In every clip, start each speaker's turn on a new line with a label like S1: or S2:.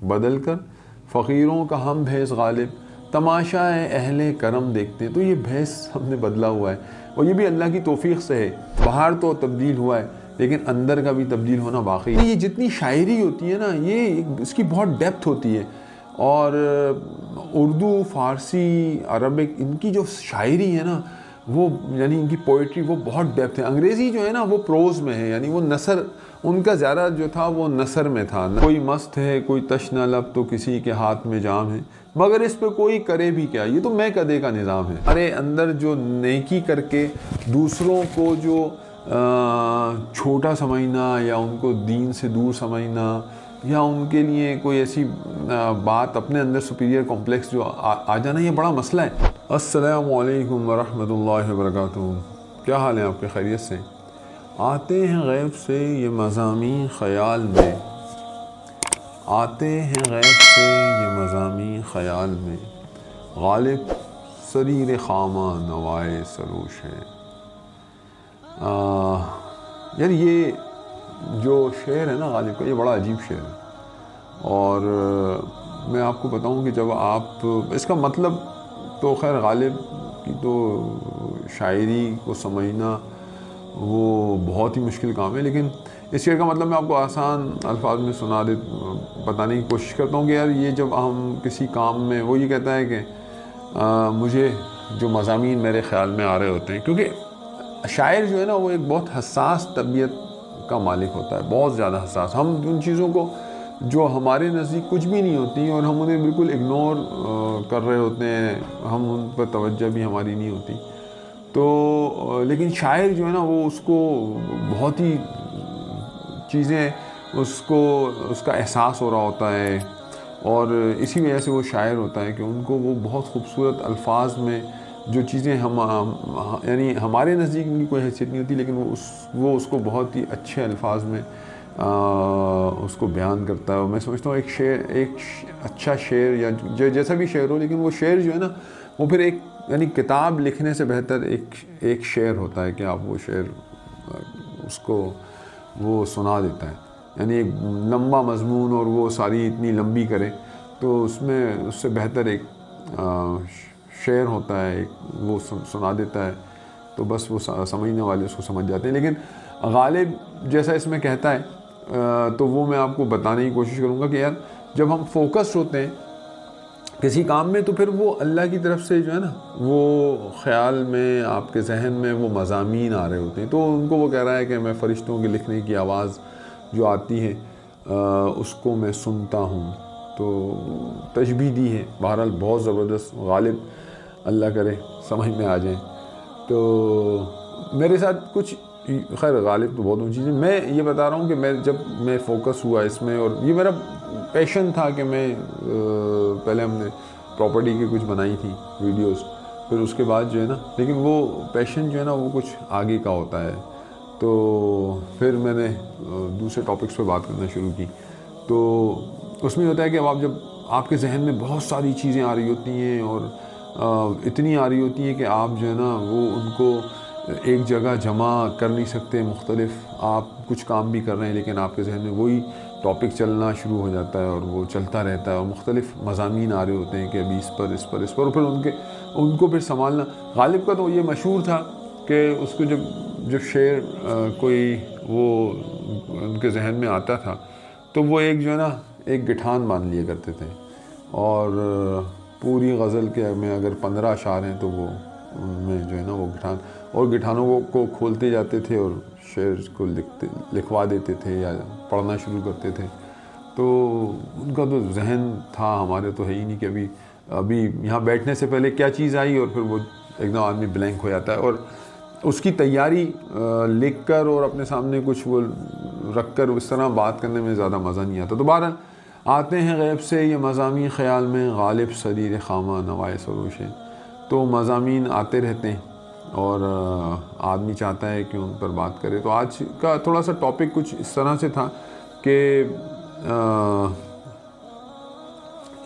S1: बदल कर फ़कीरों का हम भैंस गालिब, तमाशा है अहले करम देखते हैं। तो ये भैंस हमने बदला हुआ है और ये भी अल्लाह की तौफीक से है। बाहर तो तब्दील हुआ है लेकिन अंदर का भी तब्दील होना बाकी है। ये जितनी शायरी होती है ना, ये इसकी बहुत डेप्थ होती है। और उर्दू, फ़ारसी, अरबिक, इनकी जो शायरी है ना वो, यानी इनकी पोइट्री वो बहुत डेप्थ है। अंग्रेज़ी जो है ना वो प्रोज़ में है, यानी वो नसर, उनका ज़्यादा जो था वो नसर में था। कोई मस्त है कोई तश्ना लब तो किसी के हाथ में जाम है, मगर इस पे कोई करे भी क्या, ये तो मैं कदे का निज़ाम है। हमारे अंदर जो नेकी करके दूसरों को जो छोटा समझना या उनको दीन से दूर समझना या उनके लिए कोई ऐसी बात अपने अंदर सुपीरियर कॉम्प्लेक्स जो आ जाना, ये बड़ा मसला है। अस्सलामु अलैकुम वरहमतुल्लाहि वबरकातुहू। क्या हाल है आपके? खैरियत से? आते हैं गैब से ये मज़ामी ख़याल में, आते हैं गैब से ये मज़ामी ख़याल में, गालिब सरीर ख़ामा नवाए सरोश है। यार ये जो शेर है ना गालिब का, ये बड़ा अजीब शेर है। और मैं आपको बताऊं कि जब आप इसका मतलब, तो खैर गालिब की तो शायरी को समझना वो बहुत ही मुश्किल काम है, लेकिन इस शेर का मतलब मैं आपको आसान अल्फाज में बताने की कोशिश करता हूँ कि यार ये जब हम किसी काम में, वो ये कहता है कि मुझे जो मज़ामीन मेरे ख़्याल में आ रहे होते हैं, क्योंकि शायर जो है ना वो एक बहुत हसास तबीयत का मालिक होता है, बहुत ज़्यादा हसास। हम उन चीज़ों को जो हमारे नज़दीक कुछ भी नहीं होती और हम उन्हें बिल्कुल इग्नोर कर रहे होते हैं, हम उन पर तवज्जो भी हमारी नहीं होती। तो लेकिन शायर जो है ना वो उसको बहुत ही चीज़ें, उसको उसका एहसास हो रहा होता है और इसी वजह से वो शायर होता है कि उनको वो बहुत खूबसूरत अल्फाज में जो चीज़ें हम यानी हमारे नज़दीक उनकी कोई हैसियत नहीं होती, लेकिन वो उसको बहुत ही अच्छे अल्फाज में उसको बयान करता है। मैं समझता हूँ एक अच्छा शेर या जो जैसा भी शेर हो, लेकिन वो शेर जो है ना वो फिर एक, यानी किताब लिखने से बेहतर एक शेर होता है कि आप वो शेर उसको वो सुना देता है। यानी एक लंबा मजमून और वो सारी इतनी लंबी करे, तो उसमें उससे बेहतर एक शेर होता है, एक वो सुना देता है, तो बस वो समझने वाले उसको समझ जाते हैं। लेकिन गालिब जैसा इसमें कहता है तो वो मैं आपको बताने की कोशिश करूँगा कि यार जब हम फोकस्ड होते हैं किसी काम में, तो फिर वो अल्लाह की तरफ से जो है ना वो ख़्याल में, आपके जहन में वो मज़ामीन आ रहे होते हैं। तो उनको वो कह रहा है कि मैं फ़रिश्तों के लिखने की आवाज़ जो आती है उसको मैं सुनता हूँ। तो तशबीह दी है, बहरहाल बहुत ज़बरदस्त। गालिब अल्लाह करे समझ में आ जाए। तो मेरे साथ कुछ, खैर गालिब तो बहुत ऊँची चीज़ है। मैं ये बता रहा हूँ कि जब मैं फोकस हुआ इसमें, और ये मेरा पैशन था कि मैं पहले हमने प्रॉपर्टी की कुछ बनाई थी वीडियोस, फिर उसके बाद जो है ना, लेकिन वो पैशन जो है ना वो कुछ आगे का होता है। तो फिर मैंने दूसरे टॉपिक्स पे बात करना शुरू की। तो उसमें होता है कि अब जब आपके जहन में बहुत सारी चीज़ें आ रही होती हैं और इतनी आ रही होती हैं कि आप जो है ना वो उनको एक जगह जमा कर नहीं सकते। मुख्तलिफ आप कुछ काम भी कर रहे हैं लेकिन आपके जहन में वही टॉपिक चलना शुरू हो जाता है और वो चलता रहता है और मुख्तलिफ मज़ामीन आ रहे होते हैं कि अभी इस पर और फिर उनको फिर संभालना। गालिब का तो ये मशहूर था कि उसको जब शेर कोई वो उनके जहन में आता था तो वो एक जो है ना एक गिठान बांध लिया करते थे, और पूरी गज़ल के में अगर 15 अशार हैं तो वो उनमें जो है ना वो गिठानों को खोलते जाते थे और शेर को लिखवा देते थे या पढ़ना शुरू करते थे। तो उनका तो जहन था, हमारे तो है ही नहीं कि अभी यहाँ बैठने से पहले क्या चीज़ आई, और फिर वो एकदम आदमी ब्लैंक हो जाता है और उसकी तैयारी लिख कर और अपने सामने कुछ वो रख कर इस तरह बात करने में ज़्यादा मज़ा नहीं आता। तो बहरहाल आते हैं गैब से ये मज़ामीन ख़याल में, गालिब सरीर ख़ामा नवाए सरोश है। तो मज़ामीन आते रहते हैं और आदमी चाहता है कि उन पर बात करे। तो आज का थोड़ा सा टॉपिक कुछ इस तरह से था कि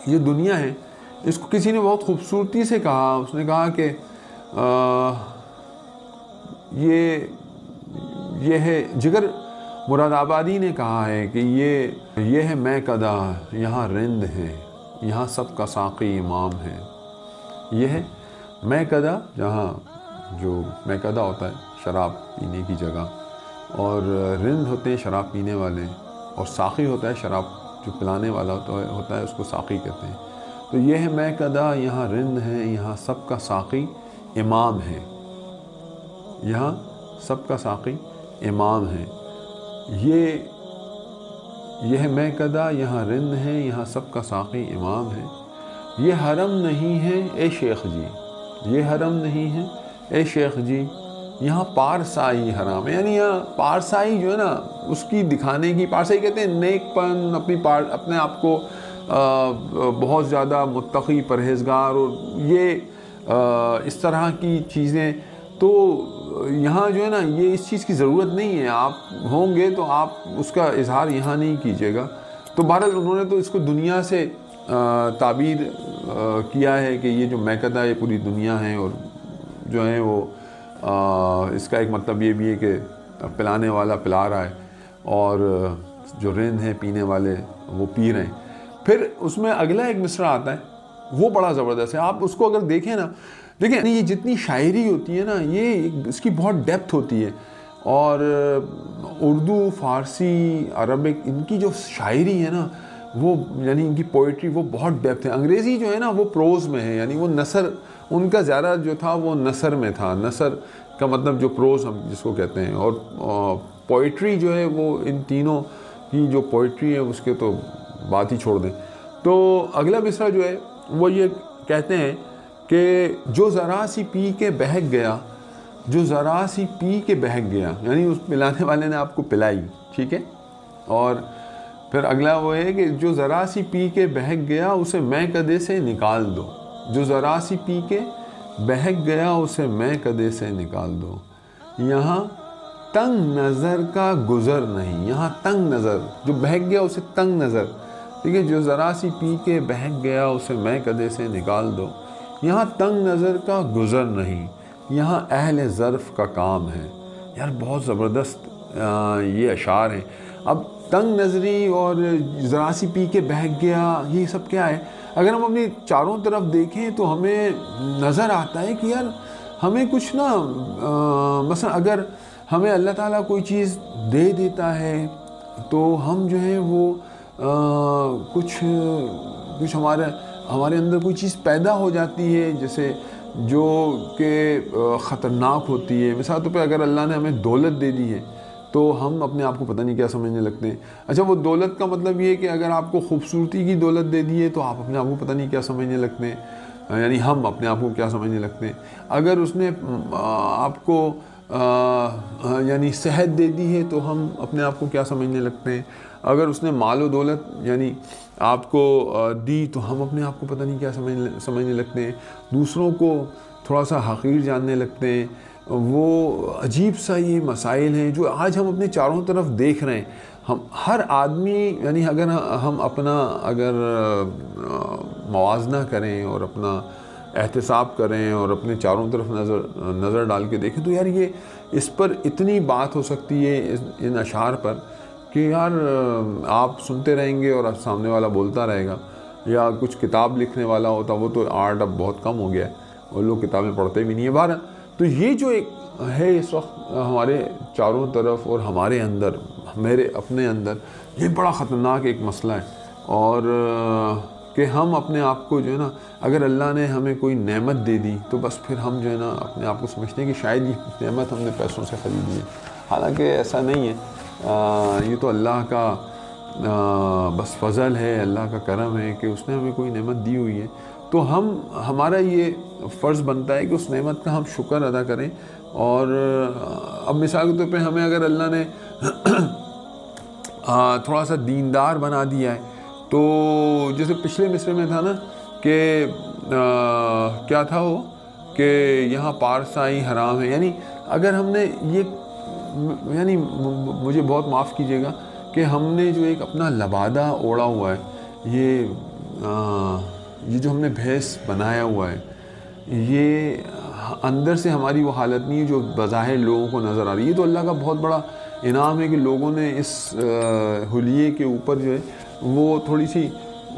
S1: ये दुनिया है, इसको किसी ने बहुत खूबसूरती से कहा। उसने कहा कि ये है जिगर, मुरादाबादी ने कहा है कि ये है मैं कदा, यहाँ रिंद है, यहाँ सबका साक़ी इमाम है। ये है मैं कदा, जहाँ जो मैं कदा होता है शराब पीने की जगह, और रिंद होते हैं शराब पीने वाले, और साक़ी होता है शराब जो पिलाने वाला होता है उसको साक़ी कहते हैं। तो ये है मैं कदा, यहाँ रिंद है, यहाँ सबका साक़ी इमाम है, यहाँ सबका साक़ी इमाम है। ये है मैं कदा, यहाँ रिंद है, यहाँ सबका साक़ी इमाम है। ये हरम नहीं है ए शेख जी, ये हरम नहीं है ए शेख जी, यहाँ पारसाई हराम है। यानी यहाँ पारसाई जो है ना उसकी दिखाने की, पारसाई कहते हैं नेकपन, अपने आप को बहुत ज़्यादा मुत्तकी परहेज़गार, और ये इस तरह की चीज़ें। तो यहाँ जो है ना ये इस चीज़ की ज़रूरत नहीं है, आप होंगे तो आप उसका इजहार यहाँ नहीं कीजिएगा। तो बहरहाल उन्होंने तो इसको दुनिया से ताबीर किया है कि ये जो मैकदा ये पूरी दुनिया है, और जो है वो इसका एक मतलब ये भी है कि पिलाने वाला पिला रहा है, और जो रिंद है पीने वाले वो पी रहे हैं। फिर उसमें अगला एक मिसरा आता है, वो बड़ा ज़बरदस्त है। आप उसको अगर देखें ना, देखिए ये जितनी शायरी होती है ना, ये इसकी बहुत डेप्थ होती है। और उर्दू, फ़ारसी, अरबिक, इनकी जो शायरी है ना वो, यानी इनकी पोइट्री वो बहुत डेप्थ है। अंग्रेज़ी जो है ना वो प्रोज़ में है, यानी वो नसर, उनका ज़्यादा जो था वो नसर में था। नसर का मतलब जो प्रोज़ हम जिसको कहते हैं, और पोइट्री जो है वो इन तीनों की जो पोइट्री है उसके तो बात ही छोड़ दें। तो अगला मिसरा जो है वो ये कहते हैं कि जो ज़रा सी पी के बहक गया, जो ज़रा सी पी के बहक गया, यानी उस पिलाने वाले ने आपको पिलाई, ठीक है। और फिर अगला वो है कि जो ज़रा सी पी के बहक गया उसे मैं कदे से निकाल दो, जो ज़रा सी पी के बहक गया उसे मैं कदे से निकाल दो। यहाँ तंग नज़र का गुज़र नहीं, यहाँ तंग नज़र, जो बहक गया उसे तंग नज़र, ठीक है। जो ज़रा सी पी के बहक गया उसे मैं कदे से निकाल दो। यहाँ तंग नज़र का गुज़र नहीं, यहाँ अहले ज़र्फ़ का काम है। यार बहुत ज़बरदस्त ये अशार हैं। अब तंग नज़री और ज़रा सी पी के बहक गया, ये सब क्या है? अगर हम अपनी चारों तरफ देखें तो हमें नज़र आता है कि यार हमें कुछ ना, मसलन अगर हमें अल्लाह ताला कोई चीज़ दे देता है तो हम जो है वो कुछ हमारे अंदर कोई चीज़ पैदा हो जाती है, जैसे जो कि ख़तरनाक होती है। मिसाल तौर पे अगर अल्लाह ने हमें दौलत दे दी है तो हम अपने आप को पता नहीं क्या समझने लगते हैं। अच्छा, वो दौलत का मतलब ये है कि अगर आपको खूबसूरती की दौलत दे दी है तो आप अपने आप को पता नहीं क्या समझने लगते हैं, यानी हम अपने आप को क्या समझने लगते हैं। अगर उसने आपको यानी सेहत दे दी है तो हम अपने आप को क्या समझने लगते हैं। अगर उसने माल दौलत यानी आपको दी तो हम अपने आप को पता नहीं क्या समझने लगते हैं, दूसरों को थोड़ा सा हक़ीर जानने लगते हैं। वो अजीब सा ये मसाइल हैं जो आज हम अपने चारों तरफ देख रहे हैं। हम हर आदमी, यानी अगर हम अपना मवाजना करें और अपना एहतिसाब करें और अपने चारों तरफ नज़र डाल के देखें तो यार ये इस पर इतनी बात हो सकती है इन अशार पर कि यार आप सुनते रहेंगे और सामने वाला बोलता रहेगा। या कुछ किताब लिखने वाला होता, वो तो आर्ट अब बहुत कम हो गया है और लोग किताबें पढ़ते भी नहीं है बाहर। तो ये जो एक है इस वक्त हमारे चारों तरफ और हमारे अंदर, मेरे अपने अंदर, ये बड़ा ख़तरनाक एक मसला है। और कि हम अपने आप को जो है ना, अगर अल्लाह ने हमें कोई नेमत दे दी तो बस फिर हम जो है ना अपने आप को समझते हैं कि शायद ये नेमत हमने पैसों से ख़रीदी है। हालांकि ऐसा नहीं है, ये तो अल्लाह का बस फ़ज़ल है, अल्लाह का करम है कि उसने हमें कोई नेमत दी हुई है। तो हमारा ये फ़र्ज़ बनता है कि उस नेमत का हम शुक्र अदा करें। और अब मिसाल के तौर पे हमें अगर अल्लाह ने थोड़ा सा दीनदार बना दिया है, तो जैसे पिछले मिसरे में था ना कि क्या था वो कि यहाँ पारसाई हराम है, यानी अगर हमने ये, यानी मुझे बहुत माफ़ कीजिएगा कि हमने जो एक अपना लबादा ओढ़ा हुआ है, ये जो हमने भेस बनाया हुआ है, ये अंदर से हमारी वो हालत नहीं है जो बज़ाहिर लोगों को नज़र आ रही है। ये तो अल्लाह का बहुत बड़ा इनाम है कि लोगों ने इस हुलिये के ऊपर जो है वो थोड़ी सी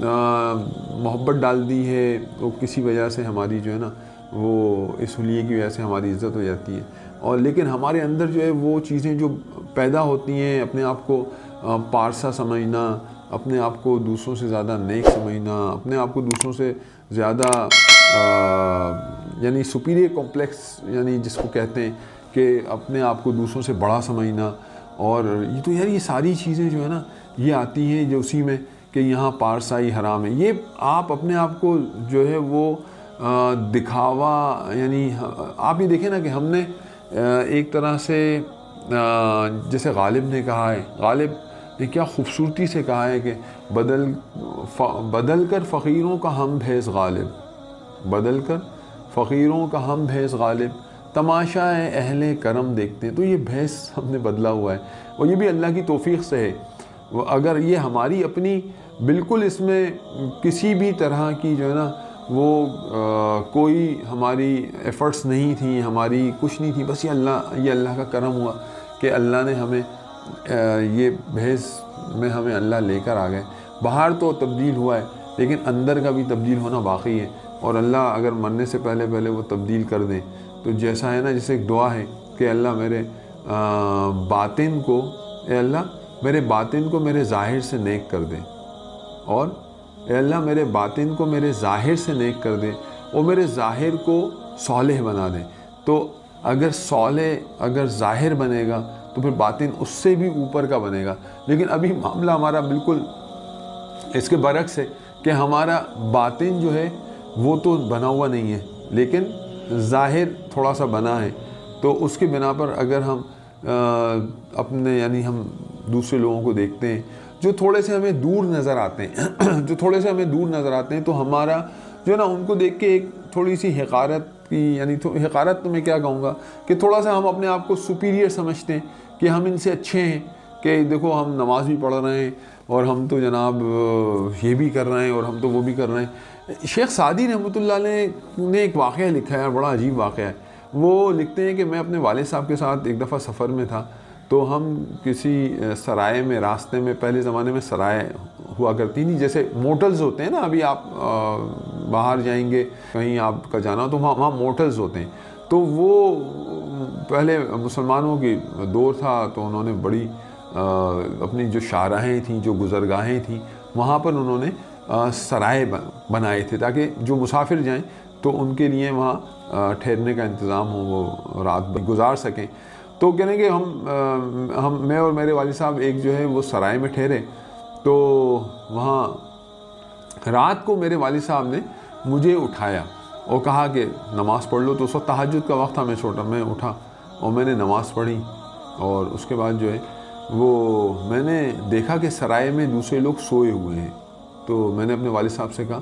S1: मोहब्बत डाल दी है, तो किसी वजह से हमारी जो है ना वो इस हुलिये की वजह से हमारी इज़्ज़त हो जाती है। और लेकिन हमारे अंदर जो है वो चीज़ें जो पैदा होती हैं, अपने आप को पारसा समझना, अपने आप को दूसरों से ज़्यादा नेक समझना, अपने आप को दूसरों से ज़्यादा यानी सुपीरियर कॉम्प्लेक्स यानी जिसको कहते हैं कि अपने आप को दूसरों से बड़ा समझना, और ये तो यार ये सारी चीज़ें जो है ना ये आती हैं जो उसी में कि यहाँ पारसाई हराम है। ये आप अपने आप को जो है वो दिखावा, यानी आप ये देखें ना कि हमने एक तरह से जैसे गालिब ने कहा है, गालिब ने क्या खूबसूरती से कहा है कि बदल कर फ़कीरों का हम भैंस गालिब, बदल कर फ़कीरों का हम भैंस गालिब, तमाशा है अहले करम देखते हैं। तो ये भैंस हमने बदला हुआ है, और ये भी अल्लाह की तौफीक से है। अगर ये हमारी अपनी बिल्कुल इसमें किसी भी तरह की जो है ना वो कोई हमारी एफ़र्ट्स नहीं थी, हमारी कुछ नहीं थी, बस ये अल्लाह का करम हुआ कि अल्लाह ने हमें ये भैंस में हमें अल्लाह लेकर आ गए। बाहर तो तब्दील हुआ है लेकिन अंदर का भी तब्दील होना बाकी है, और अल्लाह अगर मरने से पहले पहले वो तब्दील कर दें तो जैसा है ना, जैसे एक दुआ है कि अल्लाह मेरे बातिन को, अल्लाह मेरे बातिन को मेरे ज़ाहिर से नेक कर दे, और अल्लाह मेरे बातिन को मेरे ज़ाहिर से नेक कर दे, और मेरे ज़ाहिर को सालेह बना दे। तो अगर सालेह अगर ज़ाहिर बनेगा तो फिर बातिन उससे भी ऊपर का बनेगा। लेकिन अभी मामला हमारा बिल्कुल इसके बरक्स है कि हमारा बातिन जो है वो तो बना हुआ नहीं है, लेकिन ज़ाहिर थोड़ा सा बना है। तो उसके बिना पर अगर हम अपने यानी हम दूसरे लोगों को देखते हैं जो थोड़े से हमें दूर नज़र आते हैं जो थोड़े से हमें दूर नज़र आते हैं, तो हमारा जो है ना उनको देख के एक थोड़ी सी हक़ारत की, यानी हक़ारत तो मैं क्या कहूँगा कि थोड़ा सा हम अपने आप को सुपीरियर समझते हैं कि हम इनसे अच्छे हैं, कि देखो हम नमाज भी पढ़ रहे हैं और हम तो जनाब ये भी कर रहे हैं और हम तो वो भी कर रहे हैं। शेख सादी रहमतुल्लाह ने एक वाक़या लिखा है, बड़ा अजीब वाक़या है। वो लिखते हैं कि मैं अपने वालिद साहब के साथ एक दफ़ा सफ़र में था, तो हम किसी सराय में, रास्ते में, पहले ज़माने में सराय हुआ करती थी, जैसे मोटल्स होते हैं ना, अभी आप बाहर जाएंगे कहीं आपका जाना तो वहाँ मोटल्स होते हैं। तो वो पहले मुसलमानों की दौर था, तो उन्होंने बड़ी अपनी जो शाहराहें थीं, जो गुज़रगाहें थीं, वहाँ पर उन्होंने सराय बनाए थे ताकि जो मुसाफिर जाएं तो उनके लिए वहाँ ठहरने का इंतज़ाम हो, वो रात गुजार सकें। तो कहने कि हम मैं और मेरे वालिद साहब एक जो है वो सराय में ठहरे, तो वहाँ रात को मेरे वालिद साहब ने मुझे उठाया और कहा कि नमाज़ पढ़ लो। तो उस वक्त तहज्जुद का वक्त था, मैं उठा और मैंने नमाज़ पढ़ी, और उसके बाद जो है वो मैंने देखा कि सराय में दूसरे लोग सोए हुए हैं। तो मैंने अपने वालिद साहब से कहा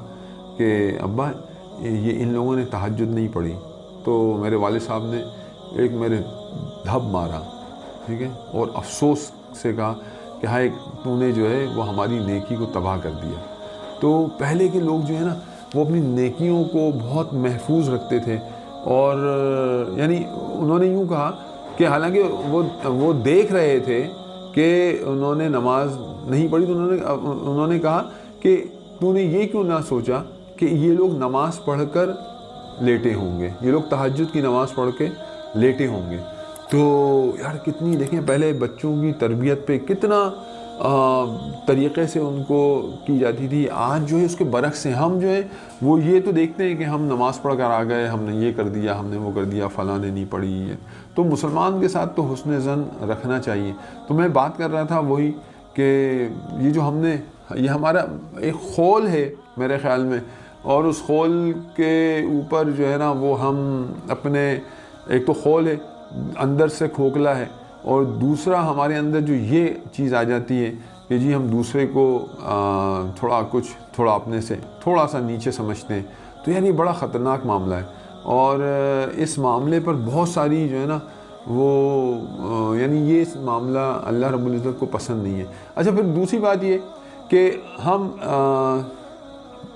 S1: कि अब्बा ये इन लोगों ने तहज्जुद नहीं पढ़ी। तो मेरे वालिद साहब ने एक मेरे धब मारा, ठीक है, और अफसोस से कहा कि हाय तूने जो है वो हमारी नेकी को तबाह कर दिया। तो पहले के लोग जो है ना वो अपनी नेकियों को बहुत महफूज रखते थे, और यानी उन्होंने यूँ कहा कि हालांकि वो देख रहे थे कि उन्होंने नमाज नहीं पढ़ी, तो उन्होंने कहा कि तूने ये क्यों ना सोचा कि ये लोग नमाज़ पढ़कर लेटे होंगे, ये लोग तहज्जुद की नमाज़ पढ़ के लेटे होंगे। तो यार कितनी देखें पहले बच्चों की तरबियत पे कितना तरीक़े से उनको की जाती थी। आज जो है उसके बरक्स से हम जो है वो ये तो देखते हैं कि हम नमाज़ पढ़ कर आ गए, हमने ये कर दिया, हमने वो कर दिया, फ़लाँ ने नहीं पढ़ी है। तो मुसलमान के साथ तो हुस्न ज़न रखना चाहिए। तो मैं बात कर रहा था वही कि ये जो हमने, ये हमारा एक खौल है मेरे ख़्याल में, और उस खौल के ऊपर जो है ना वो हम अपने, एक तो खौल है अंदर से खोखला है, और दूसरा हमारे अंदर जो ये चीज़ आ जाती है कि जी हम दूसरे को थोड़ा अपने से थोड़ा सा नीचे समझते हैं। तो यार ये बड़ा ख़तरनाक मामला है, और इस मामले पर बहुत सारी जो है ना वो यानी ये इस मामला अल्लाह रब्बुल इज़्ज़त को पसंद नहीं है। अच्छा, फिर दूसरी बात ये कि हम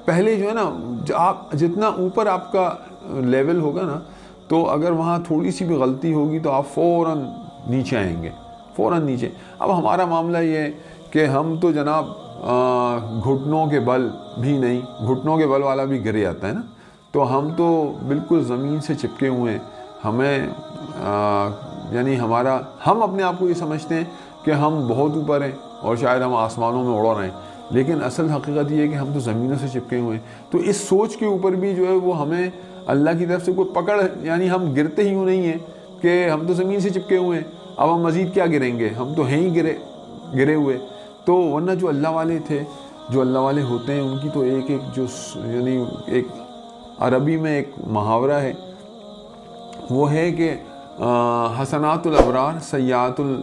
S1: पहले जो है ना, आप जितना ऊपर आपका लेवल होगा ना, तो अगर वहाँ थोड़ी सी भी गलती होगी तो आप फ़ौरन नीचे आएंगे, फ़ौरन नीचे। अब हमारा मामला ये है कि हम तो जनाब घुटनों के बल भी नहीं, घुटनों के बल वाला भी गिर जाता है ना, तो हम तो बिल्कुल ज़मीन से चिपके हुए हैं। हमें यानी हम अपने आप को ये समझते हैं कि हम बहुत ऊपर हैं और शायद हम आसमानों में उड़ रहे हैं, लेकिन असल हकीकत ये है कि हम तो ज़मीनों से चिपके हुए हैं। तो इस सोच के ऊपर भी जो है वो हमें अल्लाह की तरफ से कोई पकड़, यानी हम गिरते ही यूँ नहीं है कि हम तो ज़मीन से चिपके हुए हैं, अब हम मज़ीद क्या गिरेंगे, हम तो हैं ही गिरे हुए। तो वरना जो अल्लाह वाले थे, जो अल्लाह वाले होते हैं, उनकी तो एक जो यानी एक अरबी में एक मुहावरा है, वो है कि हसनातुल अबरार सय्यातुल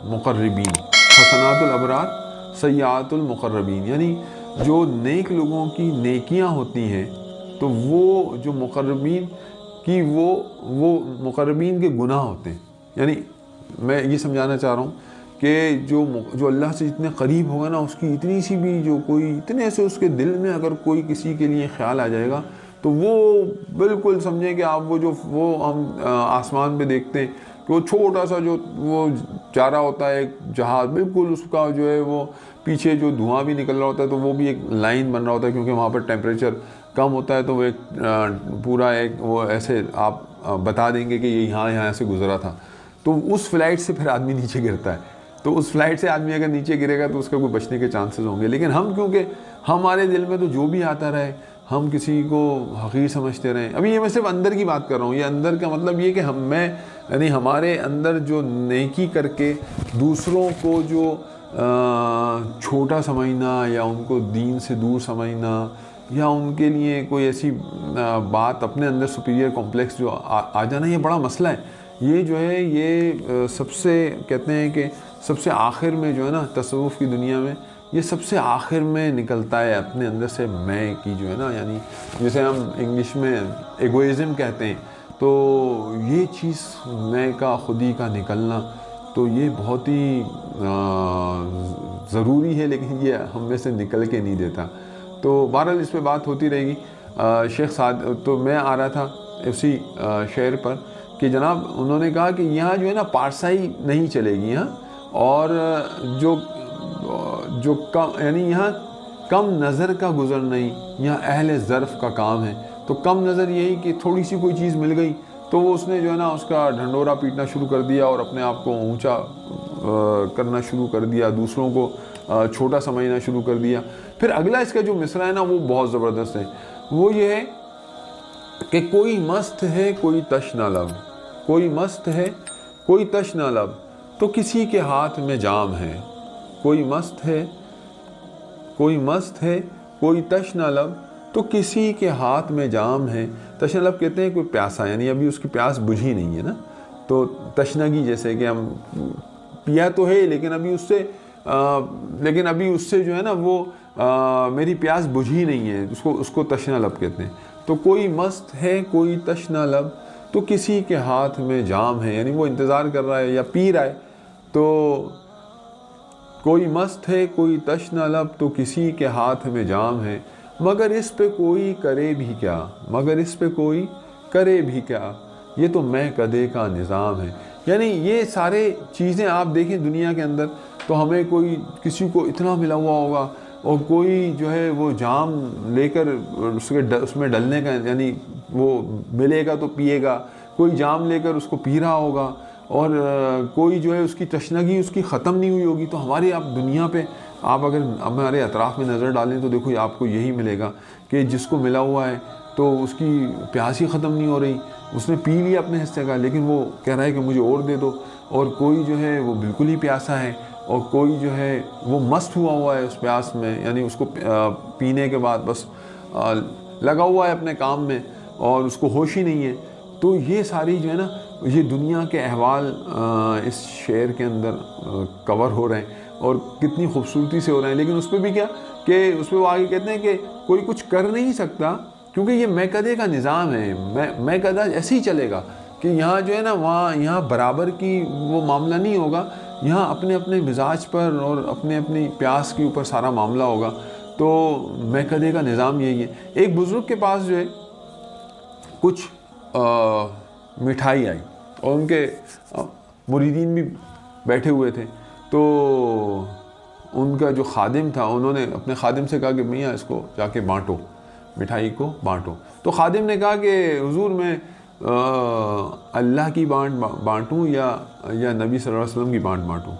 S1: मुक़र्रबीन, हसनातुल अबरार सय्यातुल मुक़र्रबीन, यानी जो नेक लोगों की नेकियां होती हैं तो वो जो मुक़र्रबीन की वो मुक़र्रबीन के गुनाह होते हैं। यानी मैं ये समझाना चाह रहा हूँ कि जो अल्लाह से जितने करीब होगा ना, उसकी इतनी सी भी जो कोई इतने से उसके दिल में अगर कोई किसी के लिए ख्याल आ जाएगा तो वो बिल्कुल समझें कि आप वो हम आसमान पे देखते हैं कि वो छोटा सा जो वो जा रहा होता है एक जहाज़, बिल्कुल उसका जो है वो पीछे जो धुआं भी निकल रहा होता है तो वो भी एक लाइन बन रहा होता है, क्योंकि वहाँ पर टेम्परेचर कम होता है, तो वो एक पूरा एक वो ऐसे आप बता देंगे कि ये यहाँ से गुजरा था। तो उस फ्लाइट से फिर आदमी नीचे गिरता है, तो उस फ्लाइट से आदमी अगर नीचे गिरेगा तो उसका कोई बचने के चांसेस होंगे। लेकिन हम, क्योंकि हमारे दिल में तो जो भी आता रहे, हम किसी को हकीर समझते रहें। अभी ये मैं सिर्फ अंदर की बात कर रहा हूँ, ये अंदर का मतलब ये कि यानी हमारे अंदर जो नेकी करके दूसरों को जो छोटा समझना या उनको दीन से दूर समझना या उनके लिए कोई ऐसी बात अपने अंदर सुपीरियर कॉम्प्लेक्स जो आ जाना, ये बड़ा मसला है। ये जो है ये सबसे कहते हैं कि सबसे आखिर में जो है ना तसव्वुफ़ की दुनिया में ये सबसे आखिर में निकलता है अपने अंदर से मैं की जो है ना, यानी जैसे हम इंग्लिश में एगोइज़म कहते हैं, तो ये चीज़ मैं का खुदी का निकलना, तो ये बहुत ही ज़रूरी है, लेकिन ये हम में से निकल के नहीं देता। तो बहरहाल इस पर बात होती रहेगी। शेख साद, तो मैं आ रहा था इसी शेर पर कि जनाब उन्होंने कहा कि यहाँ जो है ना पारसाई नहीं चलेगी यहाँ, और जो कम यानी यहाँ कम नज़र का गुज़र नहीं, यहाँ अहले ज़र्फ़ का काम है। तो कम नज़र यही कि थोड़ी सी कोई चीज़ मिल गई तो वो उसने जो है ना उसका ढंडोरा पीटना शुरू कर दिया और अपने आप को ऊंचा करना शुरू कर दिया, दूसरों को छोटा समझना शुरू कर दिया। फिर अगला इसका जो मिसरा है ना वो बहुत ज़बरदस्त है, वो ये है कि कोई मस्त है कोई तश न लब, कोई मस्त है कोई तश न लब, तो किसी के हाथ में जाम है। कोई मस्त है कोई तश न लब, तो किसी के हाथ में जाम है। तशनलब कहते हैं कोई प्यासा, यानी अभी उसकी प्यास बुझी नहीं है ना, तो तशनगी जैसे कि हम पिया तो है लेकिन अभी उससे जो है ना वो मेरी प्यास बुझी नहीं है, उसको तशनलब कहते हैं। तो कोई मस्त है कोई तशनलब, तो किसी के हाथ में जाम है, यानी वो इंतज़ार कर रहा है या पी रहा है। तो कोई मस्त है कोई तशनलब, तो किसी के हाथ में जाम है, मगर इस पे कोई करे भी क्या, मगर इस पे कोई करे भी क्या, ये तो मैं कदे का निज़ाम है। यानी ये सारे चीज़ें आप देखें दुनिया के अंदर, तो हमें कोई किसी को इतना मिला हुआ होगा और कोई जो है वो जाम लेकर उसमें डलने का, यानी वो मिलेगा तो पिएगा, कोई जाम लेकर उसको पी रहा होगा, और कोई जो है उसकी तशनगी उसकी ख़त्म नहीं हुई होगी। तो हमारे आप दुनिया पे आप अगर हमारे अतराफ़ में नज़र डालें तो देखो आपको यही मिलेगा कि जिसको मिला हुआ है तो उसकी प्यास ही ख़त्म नहीं हो रही, उसने पी लिया अपने हिस्से का, लेकिन वो कह रहा है कि मुझे और दे दो। और कोई जो है वो बिल्कुल ही प्यासा है, और कोई जो है वो मस्त हुआ है उस प्यास में, यानी उसको पीने के बाद बस लगा हुआ है अपने काम में और उसको होश ही नहीं है। तो ये सारी जो है ना ये दुनिया के अहवाल इस शेर के अंदर कवर हो रहे हैं और कितनी खूबसूरती से हो रहे हैं। लेकिन उस पर भी क्या कि उस पर वो आगे कहते हैं कि कोई कुछ कर नहीं सकता, क्योंकि ये मैं कदे का निज़ाम है। मैं कदा ऐसे ही चलेगा कि यहाँ जो है ना वहाँ यहाँ बराबर की वो मामला नहीं होगा, यहाँ अपने अपने मिजाज पर और अपने अपनी प्यास के ऊपर सारा मामला होगा। तो मैं कदे का निज़ाम यही है। एक बुज़ुर्ग के पास जो है कुछ मिठाई आई और उनके मुरीदीन भी बैठे हुए थे। तो उनका जो खादिम था, उन्होंने अपने खादिम से कहा कि मियाँ इसको जाके बांटो, मिठाई को बांटो। तो खादिम ने कहा कि हुजूर मैं अल्लाह की बांटूँ या नबी सल्लल्लाहु अलैहि वसल्लम की बांटूँ।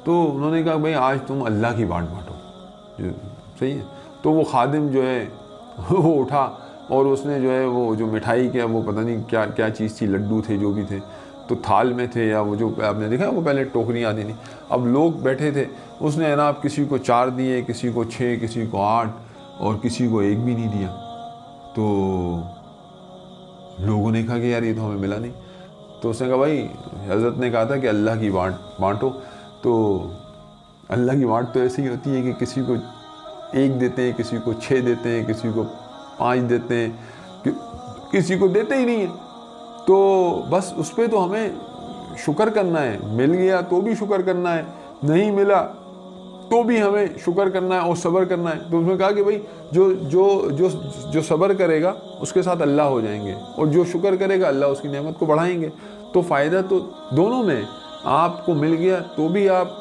S1: तो उन्होंने कहा भाई आज तुम अल्लाह की बांटो, सही है। तो वो खादिम जो है वो उठा और उसने जो है वो जो मिठाई क्या, वो पता नहीं क्या क्या चीज़ थी, लड्डू थे जो भी थे, तो थाल में थे, या वो जो आपने देखा वो पहले टोकरियाँ आती थी, अब लोग बैठे थे, उसने है ना आप किसी को 4 दिए, किसी को 6, किसी को 8 और किसी को 1 भी नहीं दिया। तो लोगों ने कहा कि यार ये तो हमें मिला नहीं। तो उसने कहा भाई हज़रत ने कहा था कि अल्लाह की बांटो। तो अल्लाह की बाँट तो ऐसी ही होती है कि किसी को 1 देते हैं, किसी को 6 देते हैं, किसी को 5 देते हैं, किसी को देते ही नहीं है। तो बस उस पर तो हमें शुक्र करना है, मिल गया तो भी शुक्र करना है, नहीं मिला तो भी हमें शुक्र करना है और सब्र करना है। तो उसने कहा कि भाई जो जो जो जो सब्र करेगा उसके साथ अल्लाह हो जाएंगे, और जो शुक्र करेगा अल्लाह उसकी नेमत को बढ़ाएंगे। तो फ़ायदा तो दोनों में, आपको मिल गया तो भी आप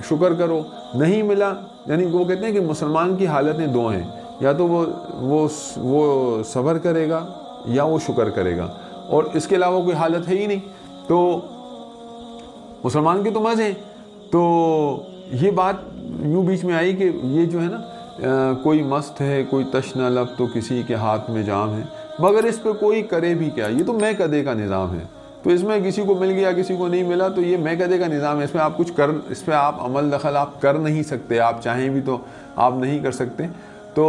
S1: शुक्र करो, नहीं मिला, यानी वो कहते हैं कि मुसलमान की हालतें 2 हैं, या तो वो सब्र करेगा या वो शुक्र करेगा, और इसके अलावा कोई हालत है ही नहीं। तो मुसलमान के तो मज़े हैं। तो ये बात यूँ बीच में आई कि ये जो है ना कोई मस्त है, कोई तश्न लब तो किसी के हाथ में जाम है, मगर इस पर कोई करे भी क्या, ये तो मैं कदे का निज़ाम है। तो इसमें किसी को मिल गया किसी को नहीं मिला, तो ये मैं कदे का निज़ाम है, इसमें आप कुछ कर, इस पर आप अमल दखल आप कर नहीं सकते, आप चाहें भी तो आप नहीं कर सकते। तो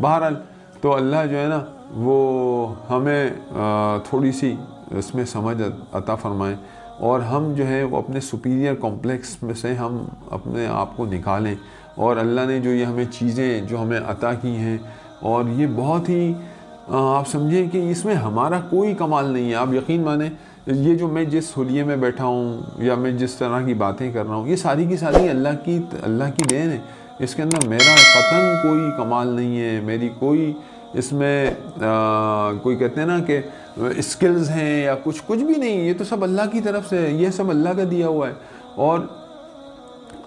S1: बहरहाल तो अल्लाह जो है ना वो हमें थोड़ी सी इसमें समझ अता फ़रमाए, और हम जो है वो अपने सुपीरियर कॉम्प्लेक्स में से हम अपने आप को निकालें, और अल्लाह ने जो ये हमें चीज़ें जो हमें अता की हैं, और ये बहुत ही आप समझें कि इसमें हमारा कोई कमाल नहीं है। आप यकीन माने, ये जो मैं जिस हुलिये में बैठा हूँ या मैं जिस तरह की बातें कर रहा हूँ, ये सारी की सारी अल्लाह की देन है। इसके अंदर मेरा कतन कोई कमाल नहीं है, मेरी कोई इसमें कोई कहते हैं ना कि स्किल्स हैं या कुछ भी नहीं, ये तो सब अल्लाह की तरफ से है, ये सब अल्लाह का दिया हुआ है। और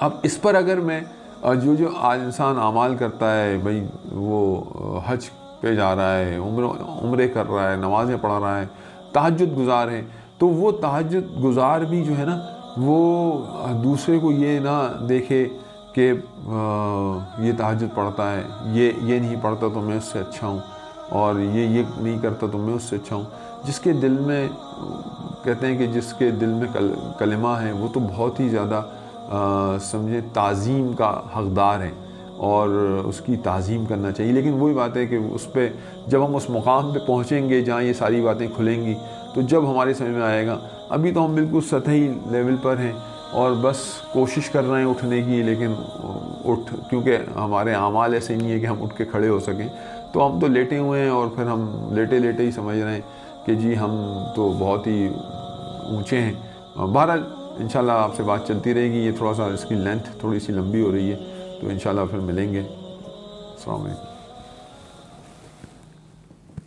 S1: अब इस पर अगर मैं जो आज इंसान आमाल करता है, भाई वो हज पे जा रहा है, उम्रे कर रहा है, नमाज़ें पढ़ रहा है, तहज्जुद गुज़ार है, तो वो तहज्जुद गुज़ार भी जो है ना वो दूसरे को ये ना देखे कि ये तहज्जुद पढ़ता है, ये नहीं पढ़ता तो मैं उससे अच्छा हूँ, और ये नहीं करता तो मैं उससे अच्छा हूँ। जिसके दिल में कहते हैं कि जिसके दिल में कलिमा है वो तो बहुत ही ज़्यादा समझे ताज़ीम का हक़दार है, और उसकी ताज़ीम करना चाहिए। लेकिन वही बात है कि उस पर जब हम उस मुकाम पे पहुँचेंगे जहाँ ये सारी बातें खुलेंगी, तो जब हमारे समझ में आएगा। अभी तो हम बिल्कुल सतही लेवल पर हैं और बस कोशिश कर रहे हैं उठने की, लेकिन क्योंकि हमारे आमाल ऐसे नहीं है कि हम उठ के खड़े हो सकें, तो हम तो लेटे हुए हैं, और फिर हम लेटे लेटे ही समझ रहे हैं कि जी हम तो बहुत ही ऊँचे हैं। बहरहाल इंशाल्लाह आपसे बात चलती रहेगी। ये थोड़ा सा इसकी लेंथ थोड़ी सी लंबी हो रही है, तो इंशाल्लाह फिर मिलेंगे। अस्सलाम वालेकुम।